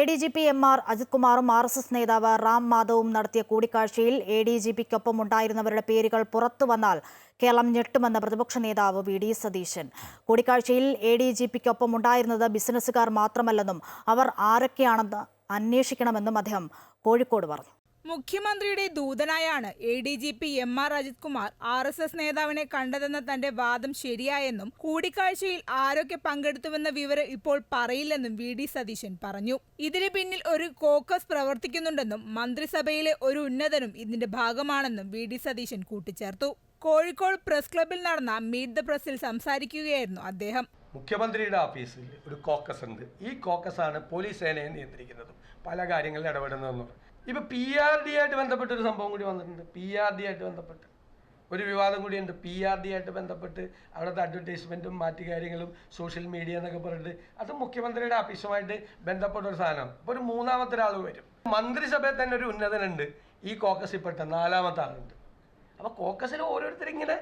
ADGP MR Ajith കുമാറും RSS നേതാവ് റാം മാധവും നടത്തിയ കൂടിക്കാഴ്ചയിൽ ADGPക്കൊപ്പം ഉണ്ടായിരുന്നവരുടെ പേരുകൾ പുറത്തുവന്നാൽ കേരളം ഞെട്ടുമെന്ന് പ്രതിപക്ഷ നേതാവ് VD സതീശൻ. കൂടിക്കാഴ്ചയിൽ ADGPക്കൊപ്പം ഉണ്ടായിരുന്നത് ബിസിനസ്സുകാർ മാത്രമല്ലെന്നും അവർ ആരൊക്കെയാണെന്ന് അന്വേഷിക്കണമെന്നും അദ്ദേഹം കോഴിക്കോട് പറഞ്ഞു. മുഖ്യമന്ത്രിയുടെ ദൂതനായാണ് ADGP MR Ajith Kumar RSS നേതാവിനെ കണ്ടതെന്ന തന്റെ വാദം ശരിയായെന്നും കൂടിക്കാഴ്ചയിൽ ആരൊക്കെ പങ്കെടുത്തുവെന്ന വിവരം ഇപ്പോൾ പറയില്ലെന്നും VD സതീശൻ പറഞ്ഞു. ഇതിന് പിന്നിൽ ഒരു കോക്കസ് പ്രവർത്തിക്കുന്നുണ്ടെന്നും മന്ത്രിസഭയിലെ ഒരു ഉന്നതനും ഇതിന്റെ ഭാഗമാണെന്നും VD സതീശൻ കൂട്ടിച്ചേർത്തു. കോഴിക്കോട് പ്രസ് ക്ലബിൽ നടന്ന മീറ്റ് ദ പ്രസിൽ സംസാരിക്കുകയായിരുന്നു അദ്ദേഹം. മുഖ്യമന്ത്രിയുടെ ഓഫീസിൽ ഒരു കോക്കസ് ഉണ്ട്. ഈ കോക്കസ് ആണ് പോലീസ് സേനയെ നിയന്ത്രിക്കുന്നതും പല കാര്യങ്ങളിൽ ഇടപെടുന്നതെന്നും. ഇപ്പോൾ PRD ആയിട്ട് ബന്ധപ്പെട്ടൊരു സംഭവം കൂടി വന്നിട്ടുണ്ട്. PRD ആയിട്ട് ബന്ധപ്പെട്ട് ഒരു വിവാദം കൂടിയുണ്ട്. PRD ആയിട്ട് ബന്ധപ്പെട്ട് അവിടുത്തെ അഡ്വർടൈസ്മെൻറ്റും മറ്റു കാര്യങ്ങളും സോഷ്യൽ മീഡിയ എന്നൊക്കെ പറഞ്ഞിട്ട് അത് മുഖ്യമന്ത്രിയുടെ ഓഫീസുമായിട്ട് ബന്ധപ്പെട്ട ഒരു സാധനം. അപ്പോൾ ഒരു മൂന്നാമത്തെ ഒരാൾ വരും. മന്ത്രിസഭയിൽ തന്നെ ഒരു ഉന്നതനുണ്ട്. ഈ കോക്കസിൽ പെട്ട നാലാമത്തെ ആളുണ്ട്. അപ്പോൾ കോക്കസിൽ ഓരോരുത്തരിങ്ങനെ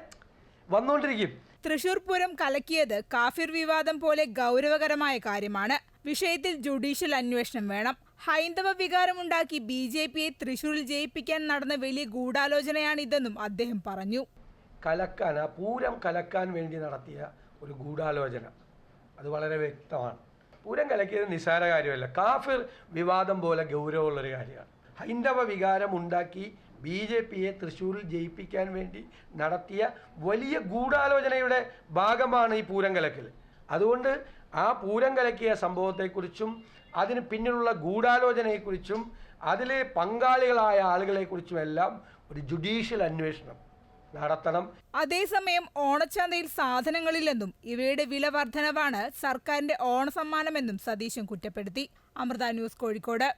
വന്നുകൊണ്ടിരിക്കും. തൃശൂർ പൂരം കലക്കിയത് കാഫിർ വിവാദം പോലെ ഗൗരവകരമായ കാര്യമാണ്. വിഷയത്തിൽ ജുഡീഷ്യൽ അന്വേഷണം വേണം. ഹൈന്ദവ വികാരമുണ്ടാക്കി BJPയെ തൃശൂരിൽ ജയിപ്പിക്കാൻ നടന്ന വലിയ ഗൂഢാലോചനയാണിതെന്നും അദ്ദേഹം പറഞ്ഞു. പൂരം കലക്കാൻ വേണ്ടി നടത്തിയ ഒരു ഗൂഢാലോചന അത് വളരെ വ്യക്തമാണ്. പൂരം കലക്കിയത് നിസ്സാര കാര്യമല്ല. കാഫിർ വിവാദം പോലെ ഗൗരവമുള്ളൊരു കാര്യമാണ്. ഹൈന്ദവ വികാരം ഉണ്ടാക്കി BJPയെ തൃശ്ശൂരിൽ ജയിപ്പിക്കാൻ വേണ്ടി നടത്തിയ വലിയ ഗൂഢാലോചനയുടെ ഭാഗമാണ് ഈ പൂരം കലക്കൽ. അതുകൊണ്ട് ആ പൂരം കലക്കിയ സംഭവത്തെക്കുറിച്ചും അതിന് പിന്നിലുള്ള ഗൂഢാലോചനയെക്കുറിച്ചും അതിലെ പങ്കാളികളായ ആളുകളെക്കുറിച്ചുമെല്ലാം ഒരു ജുഡീഷ്യൽ അന്വേഷണം നടത്തണം. അതേസമയം ഓണച്ചന്തയിൽ സാധനങ്ങളില്ലെന്നും ഇവയുടെ വില വർധനവാണ് സർക്കാരിന്റെ ഓണസമ്മാനമെന്നും സതീശൻ കുറ്റപ്പെടുത്തി. അമൃത ന്യൂസ്, കോഴിക്കോട്.